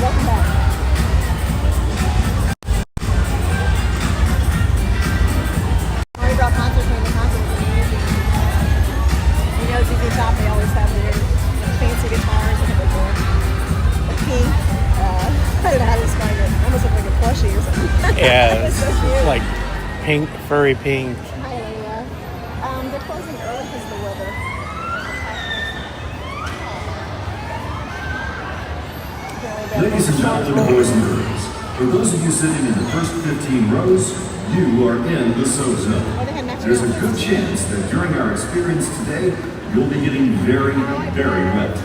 welcome back. Mardi Gras concert came. The concert was amazing. You know, ZZ Top, they always have their fancy guitars and the pink. I don't know how to describe it. Almost look like a plushie or something. Yeah, It's so cute. like pink, furry pink. Hi, Leila. They're closing early because of the weather. Ladies and gentlemen, boys and girls, for those of you sitting in the first 15 rows, you are in the SO Zone. There's a good chance that during our experience today, you'll be getting very, very wet.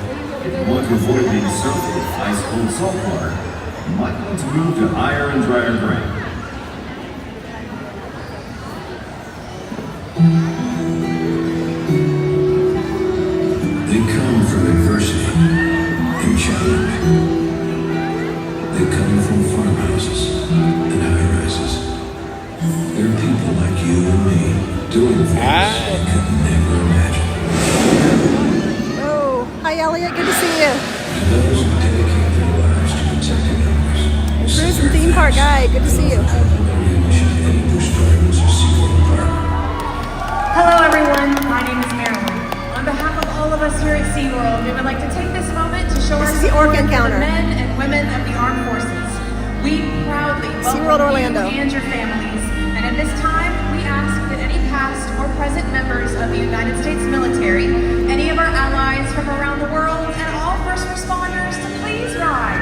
If you want to avoid being soaked with ice-cold salt water, you might want to move to higher and drier ground. They come from adversity and challenge. They come from farmhouses and high-rises. They're people like you and me doing things they could never imagine. Oh, hi, Elliot. Good to see you. To those who dedicate their lives to protecting others. Cruise and theme park guy. Good to see you. Hello everyone, my name is Marilyn. On behalf of all of us here at SeaWorld, we would like to take this moment to show our This is the support Orca for the encounter. men and women of the armed forces. We proudly SeaWorld welcome Orlando. you and your families. And at this time, we ask that any past or present members of the United States military, any of our allies from around the world, and all first responders to please rise.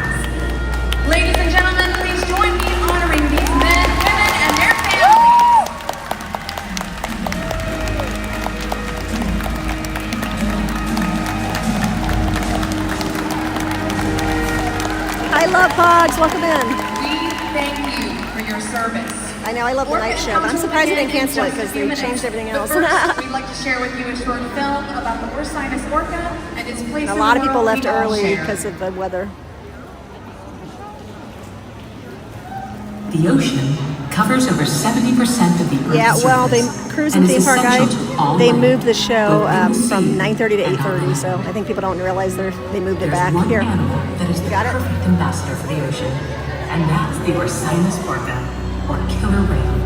Ladies and gentlemen, please join me in honoring these men, women, and their families. I love Pogs. Welcome in. We thank you for your service. I know I love the night show, but I'm surprised they didn't cancel it because they changed everything else. But first, we'd like to share with you a short film about the Ursinus orca and its place A in lot the of people world left we all early share. because of the weather. The ocean covers over 70% of the Earth's Yeah, well, they surface Cruise and and is Theme Park Guide, essential to all they life, moved the show both in the from sea 9:30 to and on 8:30, land. so I think people don't realize they moved it There's back. one Here, animal that is the Got it? perfect ambassador for the ocean, and that's the Ursinus orca, or killer whale.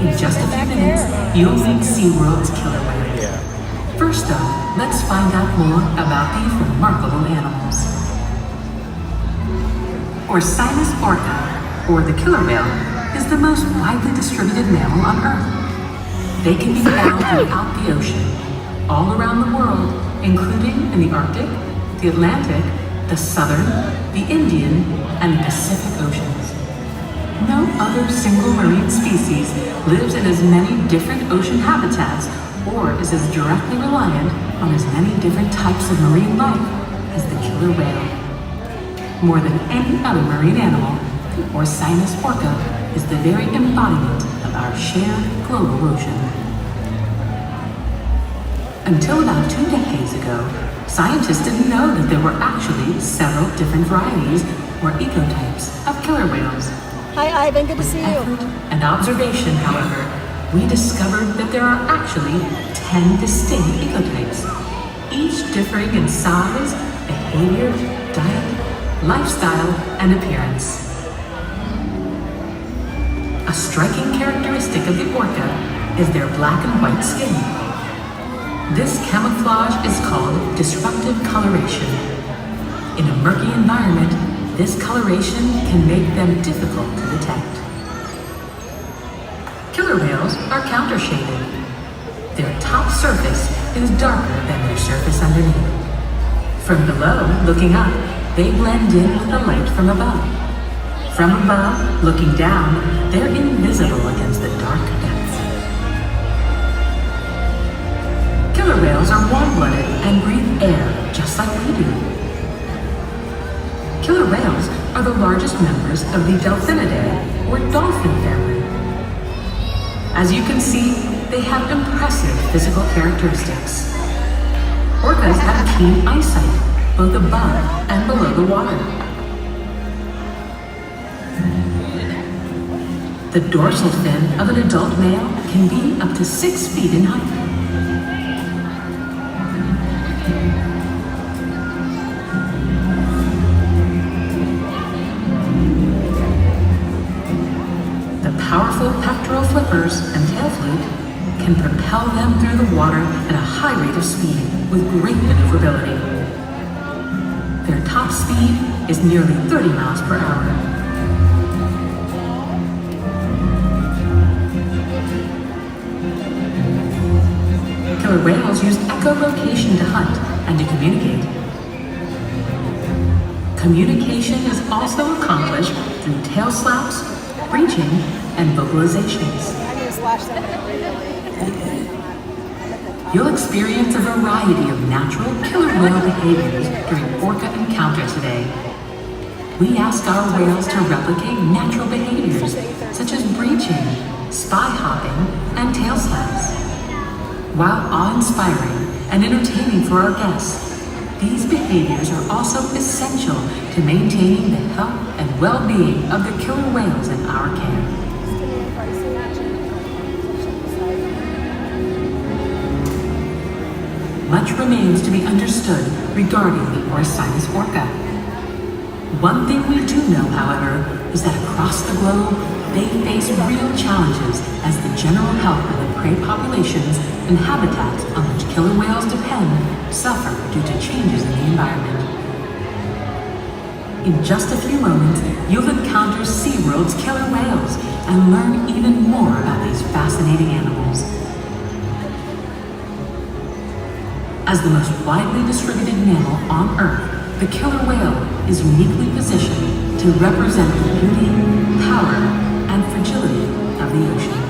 In just a few minutes, you'll meet SeaWorld's killer whale. Yeah. First though, let's find out more about these remarkable animals. Ursinus orca, or the killer whale, is the most widely distributed mammal on Earth. They can be found throughout the ocean, all around the world, including in the Arctic, the Atlantic, the Southern, the Indian, and the Pacific Oceans. No other single marine species lives in as many different ocean habitats or is as directly reliant on as many different types of marine life as the killer whale. More than any other marine animal, the Ursinus orca is the very embodiment of our shared global ocean. Until about 2 decades ago, scientists didn't know that there were actually several different varieties or ecotypes of killer whales. hi Ivan, good to see you. Effort and observation, however, we discovered that there are actually 10 distinct ecotypes, each differing in size, behavior, diet, lifestyle, and appearance. A striking characteristic of the orca is their black and white skin. This camouflage is called disruptive coloration. In a murky environment, this coloration can make them difficult to detect. Killer whales are countershaded. Their top surface is darker than their surface underneath. From below, looking up, they blend in with the light from above. From above, looking down, they're invisible against the dark depths. Killer whales are warm-blooded and breathe air just like we do. Killer whales are the largest members of the Delphinidae, or dolphin family. As you can see, they have impressive physical characteristics. Orcas have keen eyesight, both above and below the water. The dorsal fin of an adult male can be up to 6 feet in height. powerful pectoral flippers and tail fluke can propel them through the water at a high rate of speed with great maneuverability. Their top speed is nearly 30 miles per hour. Killer whales use echolocation to hunt and to communicate. Communication is also accomplished through tail slaps, breaching, and vocalizations. I'm gonna slash them really. You'll experience a variety of natural killer whale behaviors during orca encounter today. We ask our whales to replicate natural behaviors such as breaching, spy hopping, and tail slaps. While awe-inspiring and entertaining for our guests, these behaviors are also essential to maintaining the health and well-being of the killer whales in our care. Much remains to be understood regarding the Orcinus orca. One thing we do know, however, is that across the globe, they face real challenges as the general health of the prey populations and habitats on which killer whales depend suffer due to changes in the environment. In just a few moments, you'll encounter SeaWorld's killer whales and learn even more about these fascinating animals. As the most widely distributed mammal on Earth, the killer whale is uniquely positioned to represent the beauty, power, and fragility of the ocean.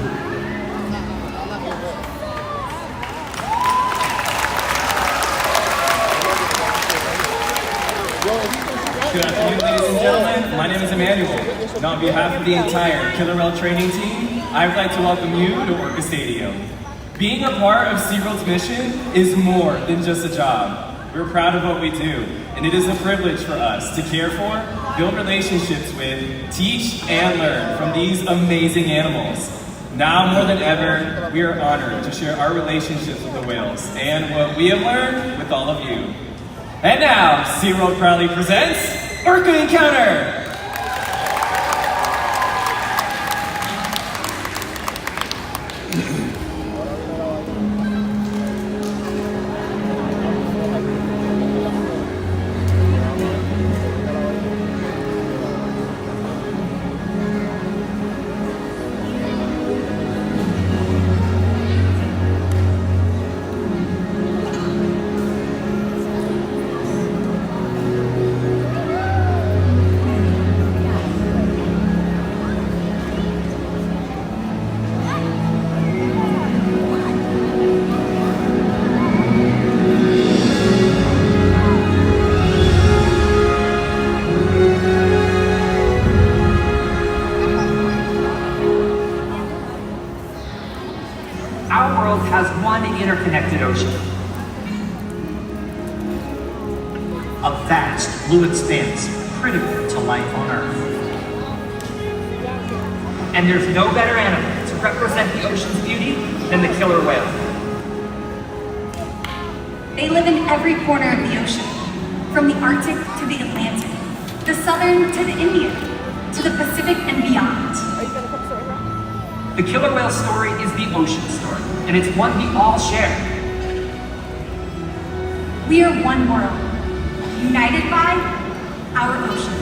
Good afternoon, ladies and gentlemen. My name is Emmanuel, and on behalf of the entire Killer Whale training team, I would like to welcome you to Orca Stadium. Being a part of SeaWorld's mission is more than just a job. We're proud of what we do, and it is a privilege for us to care for, build relationships with, teach, and learn from these amazing animals. Now more than ever, we are honored to share our relationships with the whales and what we have learned with all of you. And now, SeaWorld proudly presents Orca Encounter! Our world has one interconnected ocean. A vast blue expanse critical to life on Earth. And there's no better animal to represent the ocean's beauty than the killer whale. They live in every corner of the ocean, from the Arctic to the Atlantic, the Southern to the Indian, to the Pacific and beyond. The killer whale story is the ocean story, and it's one we all share. We are one world, united by our ocean.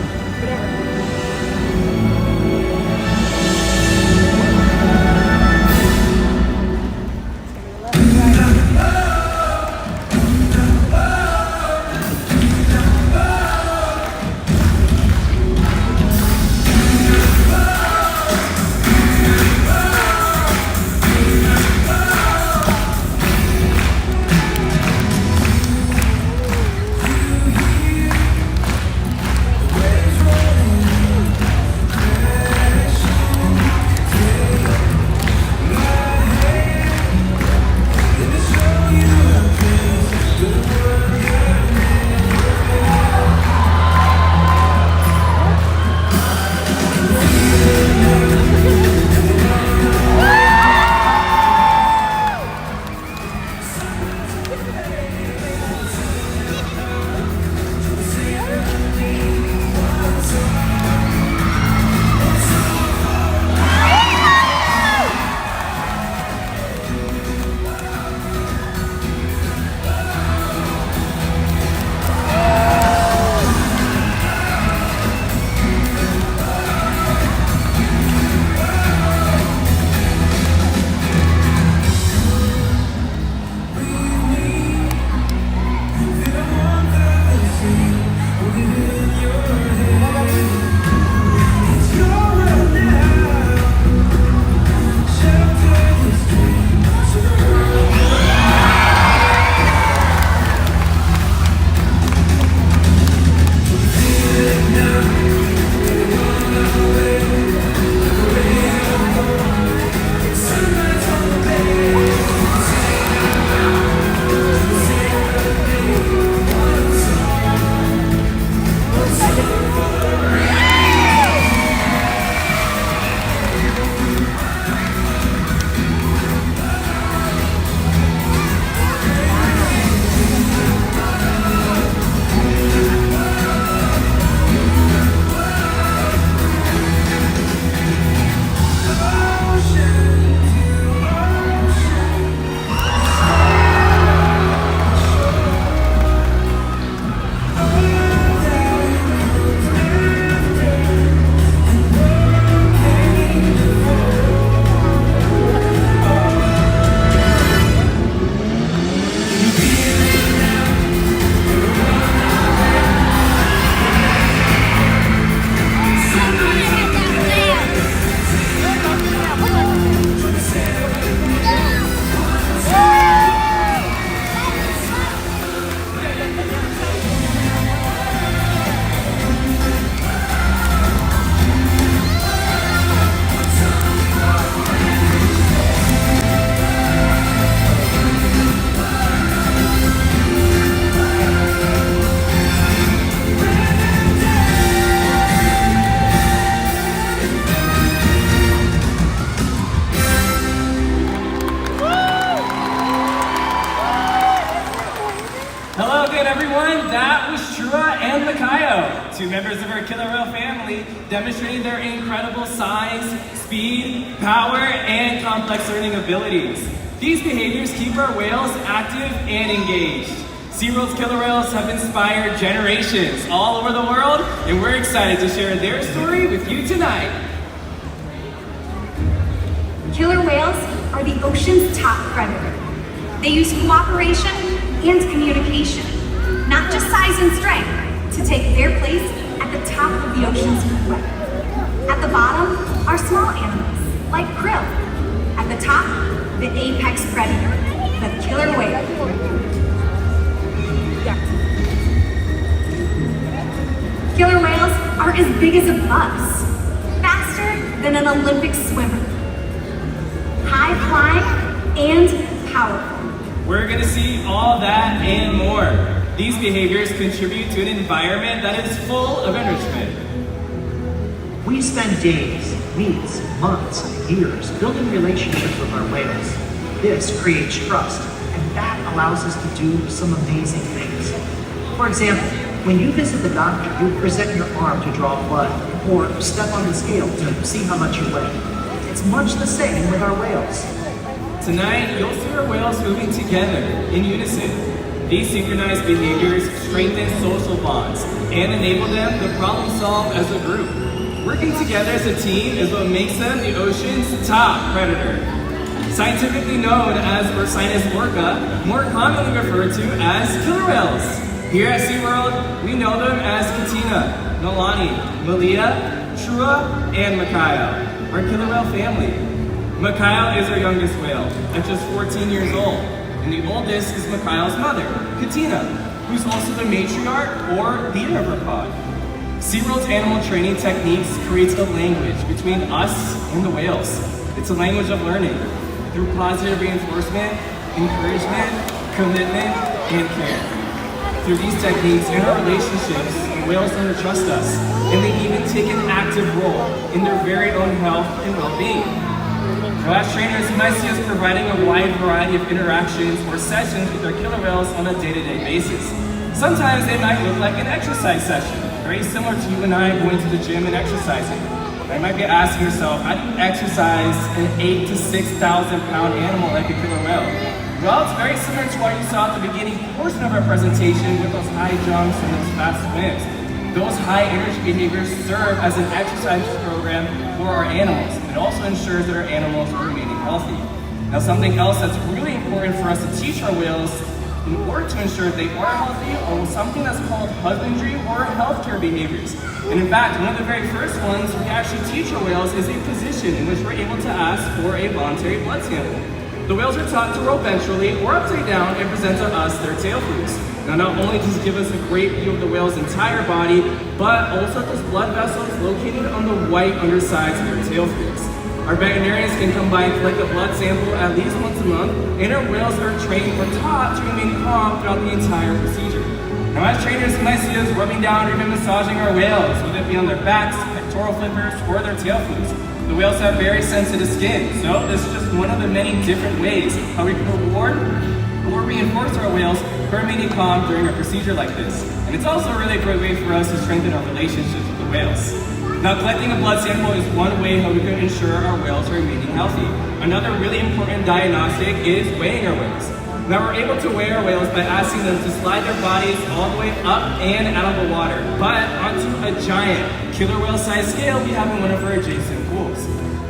two members of our killer whale family demonstrating their incredible size, speed, power, and complex learning abilities. These behaviors keep our whales active and engaged. SeaWorld's killer whales have inspired generations all over the world, and we're excited to share their story with you tonight. Killer whales are the ocean's top predator. They use cooperation and communication, not just size and strength, to take their place at the top of the ocean's food web. At the bottom are small animals, like krill. At the top, the apex predator, the killer whale. Killer whales are as big as a bus, faster than an Olympic swimmer, high flying and powerful. We're gonna see all that and more. These behaviors contribute to an environment that is full of enrichment. We spend days, weeks, months, and years building relationships with our whales. This creates trust, and that allows us to do some amazing things. For example, when you visit the doctor, you present your arm to draw blood, or step on the scale to see how much you weigh. It's much the same with our whales. Tonight, you'll see our whales moving together in unison. These synchronized behaviors strengthen social bonds and enable them to problem solve as a group. Working together as a team is what makes them the ocean's top predator. Scientifically known as SeaWorld Orca, more commonly referred to as killer whales. Here at SeaWorld, we know them as Katina, Nolani, Malia, Trua, and Makayo, our killer whale family. Makayo is our youngest whale, at just 14 years old, and the oldest is Makayo's mother, Katina, who's also the matriarch or leader of her pod. SeaWorld's animal training techniques creates a language between us and the whales. It's a language of learning through positive reinforcement, encouragement, commitment, and care. Through these techniques and our relationships, the whales learn to trust us, and they even take an active role in their very own health and well-being. Now, as trainers, you might see us providing a wide variety of interactions or sessions with our killer whales on a day-to-day basis. Sometimes they might look like an exercise session, very similar to you and I going to the gym and exercising. You might be asking yourself, how do you exercise an 8,000 to 6,000 pound animal like a killer whale? Well, it's very similar to what you saw at the beginning portion of our presentation with those high jumps and those fast swims. Those high energy behaviors serve as an exercise program for our animals. It also ensures that our animals are remaining healthy. Now, something else that's really important for us to teach our whales in order to ensure they are healthy are something that's called husbandry or healthcare behaviors. And in fact, one of the very first ones we actually teach our whales is a position in which we're able to ask for a voluntary blood sample. The whales are taught to roll ventrally or upside down and present to us their tail flukes. Now, not only does it give us a great view of the whale's entire body, but also there's blood vessels located on the white undersides of their tail flukes. Our veterinarians can come by and collect a blood sample at least once a month, and our whales are trained or taught to remain calm throughout the entire procedure. Now, as trainers, you might see us rubbing down or even massaging our whales, whether it be on their backs, pectoral flippers, or their tail flukes. The whales have very sensitive skin, so this is just one of the many different ways how we can reward or reinforce our whales for remaining calm during a procedure like this. And it's also a really great way for us to strengthen our relationships with the whales. Now, collecting a blood sample is one way how we can ensure our whales are remaining healthy. Another really important diagnostic is weighing our whales. Now, we're able to weigh our whales by asking them to slide their bodies all the way up and out of the water, but onto a giant killer whale-sized scale we have in one of our adjacent pools.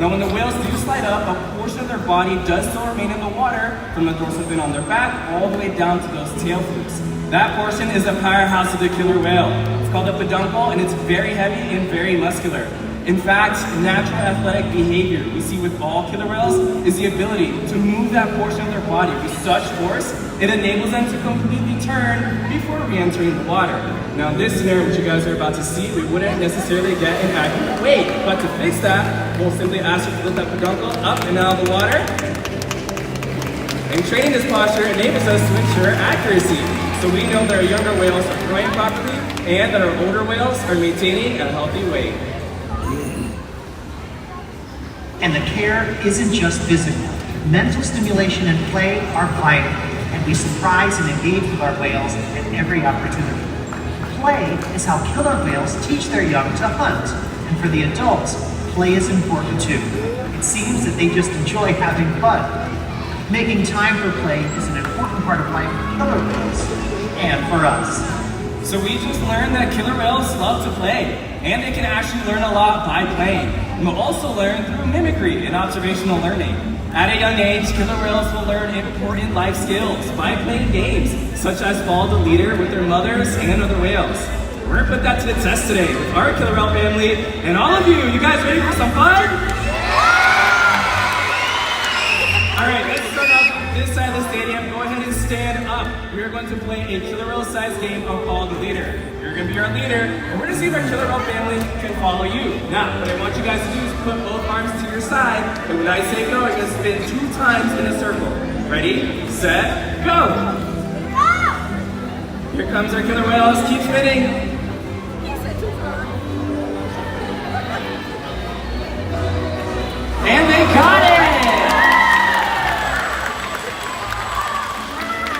Now, when the whales do slide up, a portion of their body does still remain in the water, from the dorsal fin on their back all the way down to those tail flukes. That portion is the powerhouse of the killer whale. It's called the peduncle, and it's very heavy and very muscular. In fact, natural athletic behavior we see with all killer whales is the ability to move that portion of their body with such force, it enables them to completely turn before re-entering the water. Now, in this scenario, which you guys are about to see, we wouldn't necessarily get an accurate weight, but to fix that, we'll simply ask you to lift that peduncle up and out of the water. And training this posture enables us to ensure accuracy, so we know that our younger whales are growing properly and that our older whales are maintaining a healthy weight. And the care isn't just physical. Mental stimulation and play are vital, and we surprise and engage with our whales at every opportunity. Play is how killer whales teach their young to hunt. And for the adults, play is important too. It seems that they just enjoy having fun. Making time for play is an important part of life for killer whales and for us. So we just learned that killer whales love to play, and they can actually learn a lot by playing. And we'll also learn through mimicry and observational learning. At a young age, killer whales will learn important life skills by playing games, such as follow the leader with their mothers and other whales. We're gonna put that to the test today with our killer whale family and all of you. You guys ready for some fun? All right, let's start off with this side of the stadium. Go ahead and stand up. We are going to play a killer whale-sized game of follow the leader. You're gonna be our leader, and we're gonna see if our killer whale family can follow you. Now, what I want you guys to do is put both arms to your side, and when I say go, you're gonna spin 2 times in a circle. Ready, set, go! Here comes our killer whales. Keep spinning. And they got it!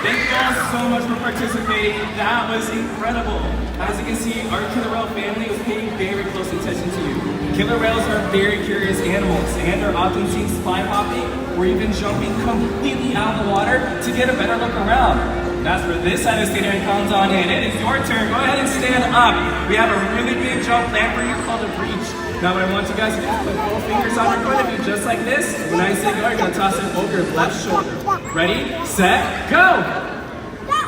Thank you all so much for participating. That was incredible. As you can see, our killer whale family was paying very close attention to you. Killer whales are very curious animals and are often seen spy hopping or even jumping completely out of the water to get a better look around. That's where this side of the stadium comes on in. It is your turn. Go ahead and stand up. We have a really big jump plan for you called a breach. Now what I want you guys to do is put both fingers on your foot of you just like this. When I say go, you're gonna toss it over your left shoulder. Ready, set, go!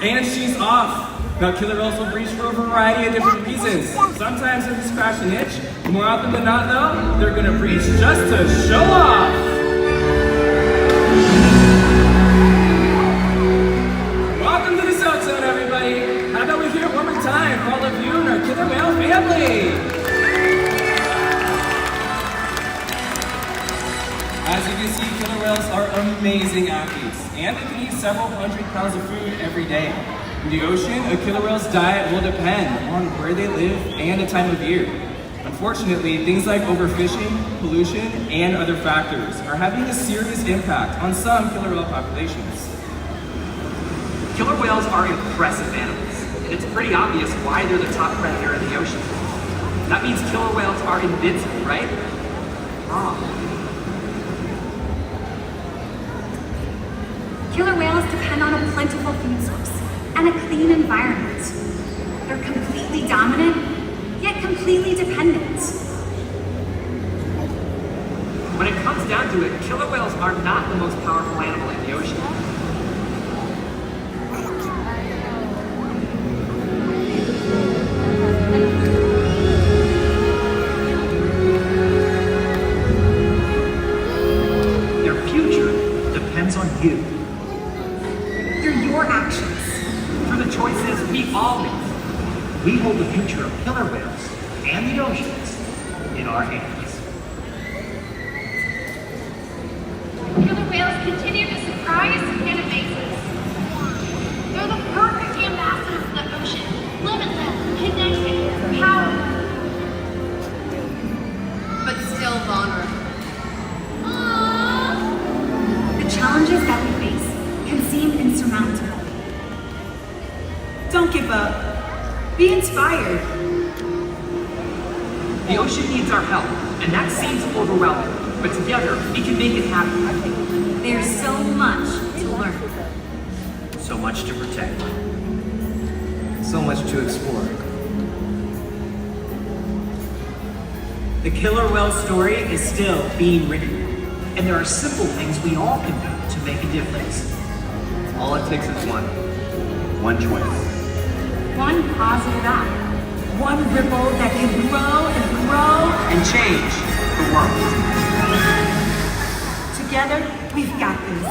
And she's off. Now killer whales will breach for a variety of different reasons. Sometimes they're just scratch an itch. More often than not though, they're gonna breach just to show off. Welcome to the South Zone, everybody. How about we hear it one more time for all of you and our killer whale family? As you can see, killer whales are amazing athletes, and they can eat several hundred pounds of food every day. In the ocean, a killer whale's diet will depend on where they live and the time of year. Unfortunately, things like overfishing, pollution, and other factors are having a serious impact on some killer whale populations. Killer whales are impressive animals, and it's pretty obvious why they're the top predator in the ocean. That means killer whales are invincible, right? Wrong. Killer whales depend on a plentiful food source and a clean environment. They're completely dominant, yet completely dependent. When it comes down to it, killer whales are not the most powerful animal in the ocean. Their future depends on you. Through your actions. Through the choices we all make. We hold the future of killer whales and the oceans in our hands. Killer whales continue to surprise and amaze us. They're the perfect ambassadors of the ocean. Limitless, connected, powerful. But still vulnerable. The challenges that we face can seem insurmountable. Don't give up. Be inspired. The ocean needs our help, and that seems overwhelming. But together, we can make it happen. There's so much to learn. So much to protect. So much to explore. The killer whale story is still being written. And there are simple things we all can do to make a difference. All it takes is one choice. One positive act. One ripple that can grow and grow. And change the world. Together, we've got this.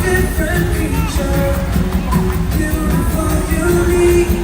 Different creature, beautiful, unique.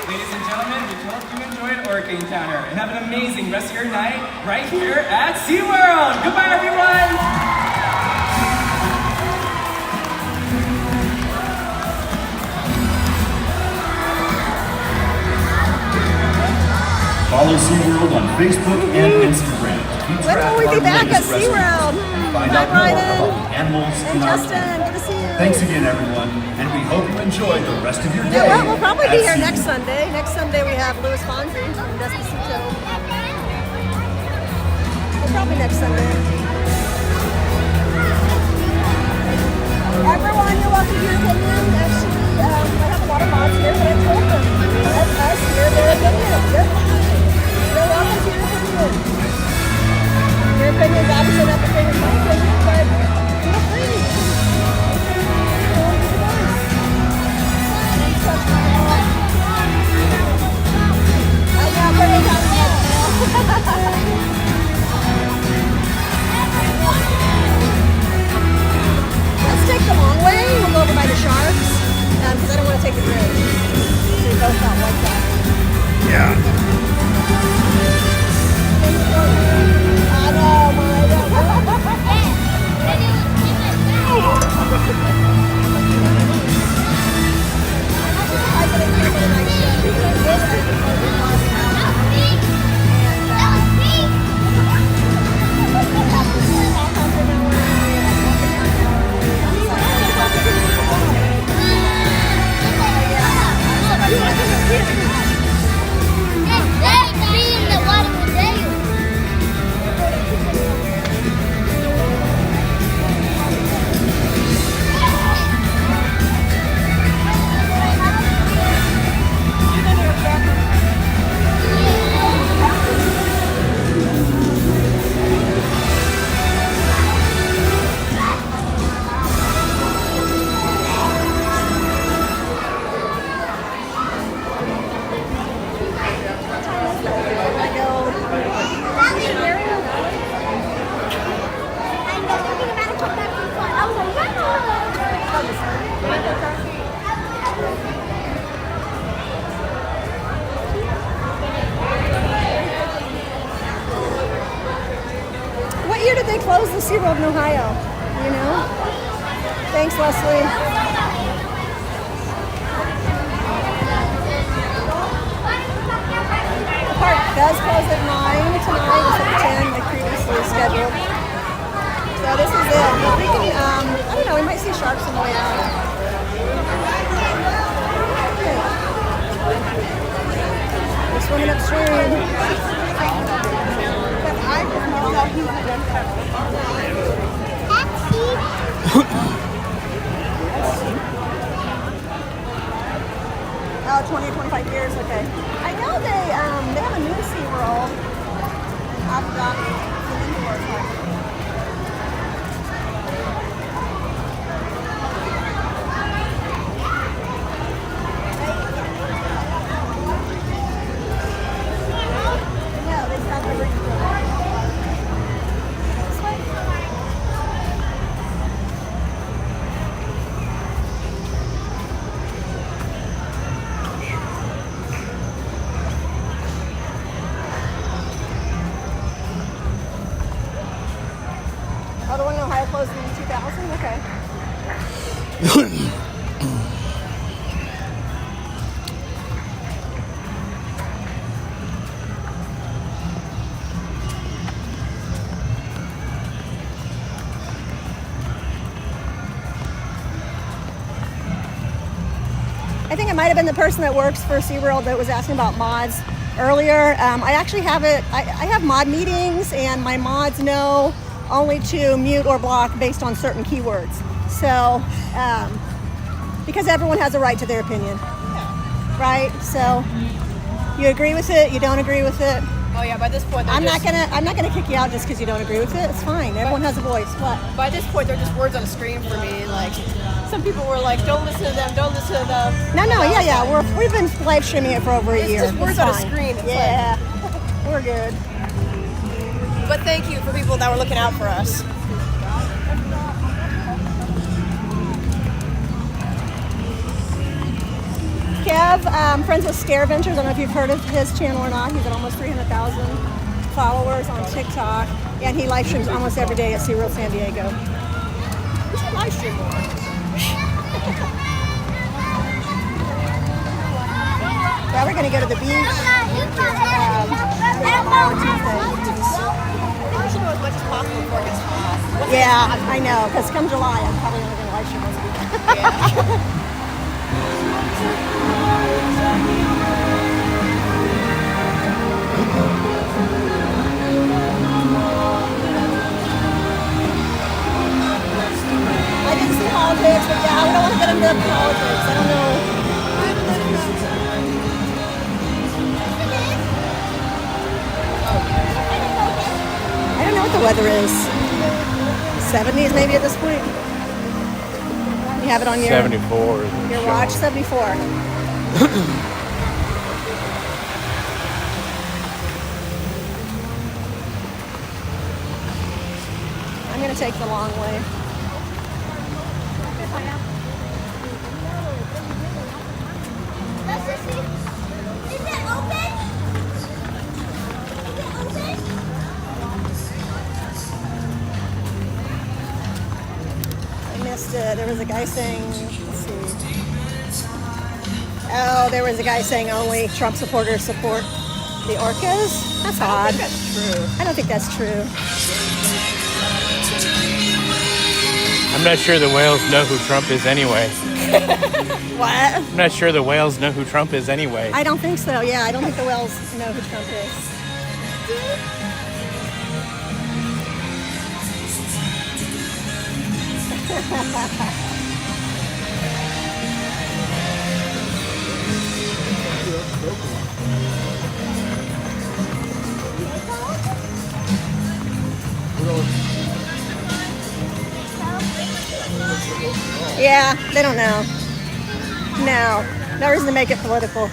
Ladies and gentlemen, we hope you enjoyed Orca Encounter and have an amazing rest of your night right here at SeaWorld. Goodbye, everyone. Follow SeaWorld on Facebook and Instagram to keep When track will we of be our back at latest recipes SeaWorld? and find Bye, out more Ryan. about the animals And in our Justin, town. good to see you. Thanks again, everyone, and we hope you enjoy the rest of your You day. know what? We'll probably be at here next SeaWorld. Sunday. Next Sunday we have Louis Fonsi from Despacito. Well, probably next Sunday. Everyone, you're welcome to your opinion. Actually, I have a lot of mods here, but I told them, let us hear their opinion. You're fine. You're welcome to your opinion. Your opinion's obviously not the same as my opinion, but feel free. Let's take the long way. We'll go over by the sharks because I don't want to take the bridge. So we both got one side. Yeah. I know, my What year did they close the SeaWorld in Ohio? You know? Thanks, Leslie. The park does close at 9 tonight instead of 10 like previously scheduled. So this is it. But we can, I don't know, we might see sharks on the way out. We're swimming upstream. I didn't know he was whale closed in 2000? Okay. I think it might have been the person that works for SeaWorld that was asking about mods earlier. I actually have it. I have mod meetings, and my mods know only to mute or block based on certain keywords. So, because everyone has a right to their opinion, right? So, you agree with it, you don't agree with it. Oh yeah, by this point, I'm not gonna kick you out just because you don't agree with it. It's fine. Everyone has a voice. What? By this point, they're just words on a screen for me. Like, some people were like, "Don't listen to them. Don't listen to them." No, yeah. We've been live streaming it for over a year. It's just words on a screen. It's yeah, we're good. But thank you for people that were looking out for us. Kev, friends with Scare Ventures. I don't know if you've heard of his channel or not. He's at almost 300,000 followers on TikTok, and he live streams almost every day at SeaWorld San Diego. We should live stream more. Yeah, we're gonna go to the beach tomorrow, Tuesday. We should go as much as possible before it gets hot. Yeah, I know, because come July, I'm probably only gonna live stream once a week. Yeah. I didn't see politics, but yeah, we don't want to get into politics. I don't know. I don't know what the weather is. 70s maybe at this point. You have it on your 74. Your watch, 74. I'm gonna take the long way. There was a guy saying, let's see. Oh, there was a guy saying only Trump supporters support the orcas. That's odd. I don't think that's true. I don't think that's true. I'm not sure the whales know who Trump is anyway. What? I'm not sure the whales know who Trump is anyway. I don't think so. Yeah, I don't think the whales know who Trump is. Yeah, they don't know. No reason to make it political.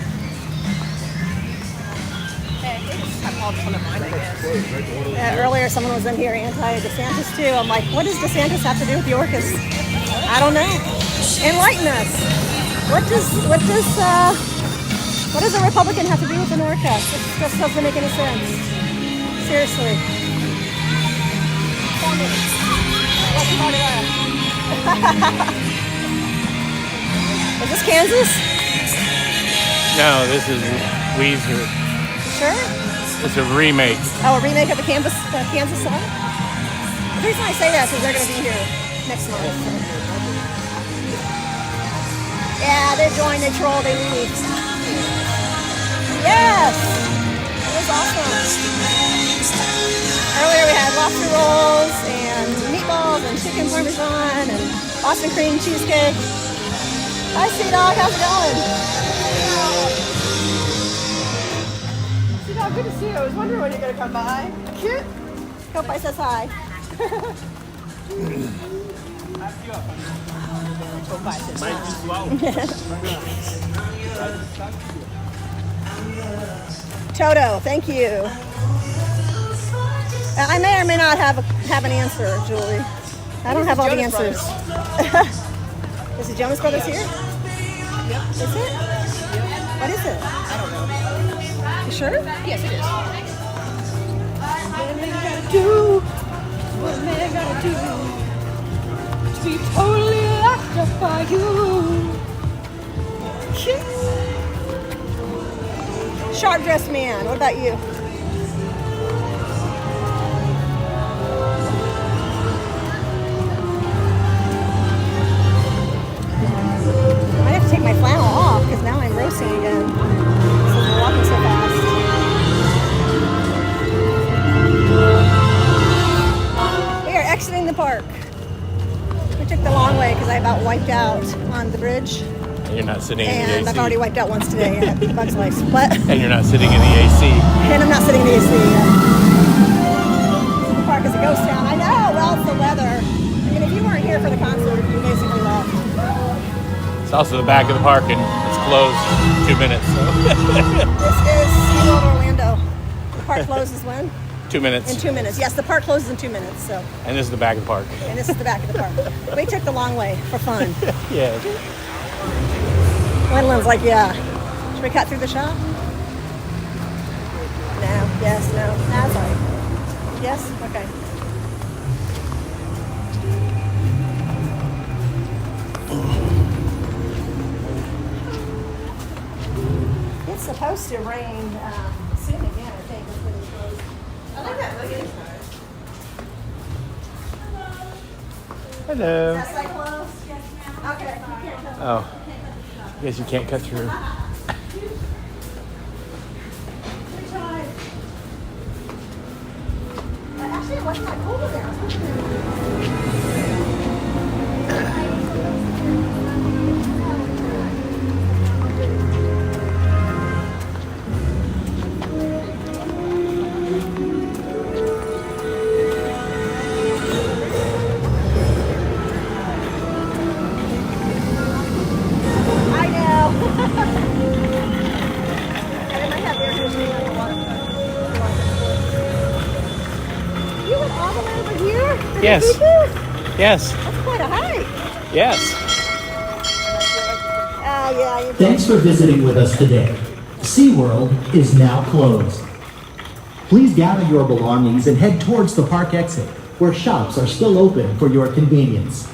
Earlier, someone was in here anti-DeSantis too. I'm like, what does DeSantis have to do with the orcas? I don't know. Enlighten us. What does a Republican have to do with an orca? This just doesn't make any sense. Seriously. What's part of that? Is this Kansas? No, this is Weezer. Sure? It's a remake. Oh, a remake of the Kansas song? The reason I say that is they're going to be here next month. So. Yeah, they join, they troll, they leave. Yes! It was awesome. Earlier we had lobster rolls and meatballs and chicken parmesan and Boston cream cheesecake. Hi, Sea Dog, how's it going? Sea Dog, good to see you. I was wondering when you're going to come by. Cute. Hope I says hi. Hope I says hi. Toto, thank you. I may or may not have an answer, Julie. I don't have all the answers. Is the Jonas Brothers here? Yep. Is it? Yep. What is it? I don't know. You sure? Yes, it is. What a man gotta do? What a man gotta do? be totally locked up by you. Sharp dressed man. What about you? I have to take my flannel off because now I'm roasting again. So we're walking so fast. We are exiting the park. We took the long way because I about wiped out on the bridge. And you're not sitting in the AC. And I've already wiped out once today at Bugs Life. What? And you're not sitting in the AC. And I'm not sitting in the AC yet. The park is a ghost town. I know. Well, it's the weather. I mean, if you weren't here for the concert, you basically left. It's also the back of the park and it's closed in 2 minutes. So. This is SeaWorld Orlando. The park closes when? 2 minutes. In 2 minutes. Yes, the park closes in 2 minutes. So. And this is the back of the park. And this is the back of the park. We took the long way for fun. Yeah. Wendland's like, yeah. Should we cut through the shop? No. Yes. No. That's all right. Yes. Okay. It's supposed to rain soon again, I think. I like that looking. Hello. Is that site closed? Yes, ma'am. Okay. Oh. Guess you can't cut through. Actually, it wasn't that cold there. Yes. Yes. That's quite a hike. Yes. Yeah. Thanks for visiting with us today. SeaWorld is now closed. Please gather your belongings and head towards the park exit, where shops are still open for your convenience.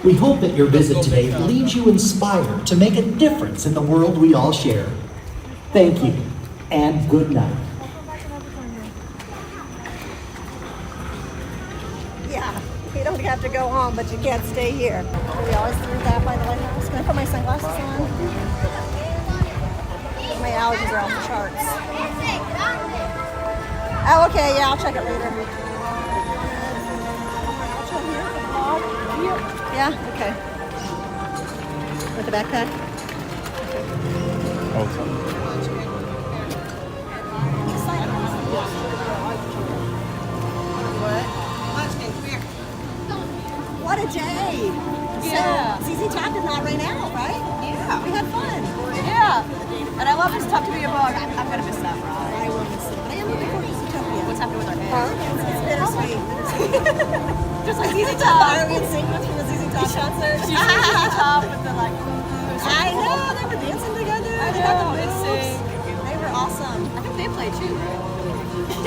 We hope that your visit today leaves you inspired to make a difference in the world we all share. Thank you, and good night. Yeah, you don't have to go home, but you can't stay here. We always through that by the lighthouse. Can I put my sunglasses on? My allergies are off the charts. Oh, okay, yeah, I'll check it later. Yeah, okay. With the backpack? Oh, What a day! Yeah. So, ZZ Top did not rain out, right? Yeah. We had fun. Yeah. And I love this Tough to Be a Bug. I'm going to miss that ride. I will miss it. I am looking forward to Zootopia. What's happening with our hair? It's bittersweet. Just like ZZ Top. Are we in sequence from the ZZ Top concert? She's ZZ Top with the like. I know, they were dancing together. They had the missing. They were awesome. I think they play too, right?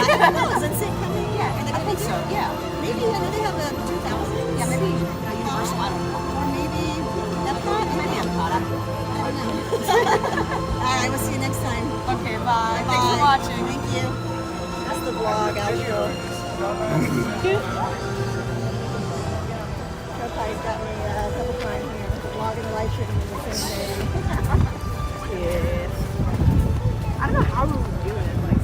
I don't know, is it sync coming? Yeah, I think so. Yeah. Maybe, I know they have the 2000s. Yeah, maybe Universal. I don't know. Or maybe Epcot? Maybe Epcot. I don't know. All right, we'll see you next time. Okay, bye. Bye. Thanks for watching. Thank you. That's the vlog outro. Showtime got me a couple times here. The vlog and the live stream in the same day. Yes. I don't know how we were doing it. Like,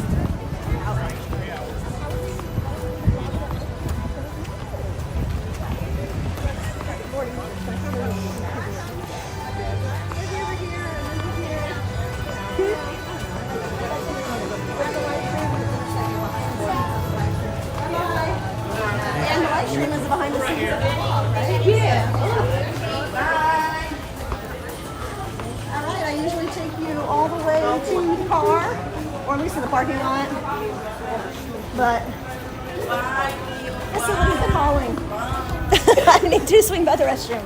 and the live stream is behind the scenes of the vlog, right? Yeah. All right, I usually take you all the way to the car, or at least to the parking lot. But facilities are calling. I need to swing by the restroom.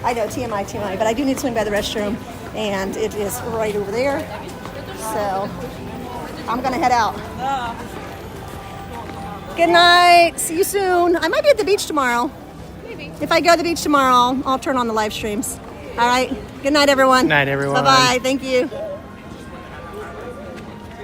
I know, TMI, but I do need to swing by the restroom, and it is right over there. So I'm gonna head out. Good night. See you soon. I might be at the beach tomorrow. Maybe. If I go to the beach tomorrow, I'll turn on the live streams. All right. Good night, everyone. Night, everyone. Bye-bye. Thank you.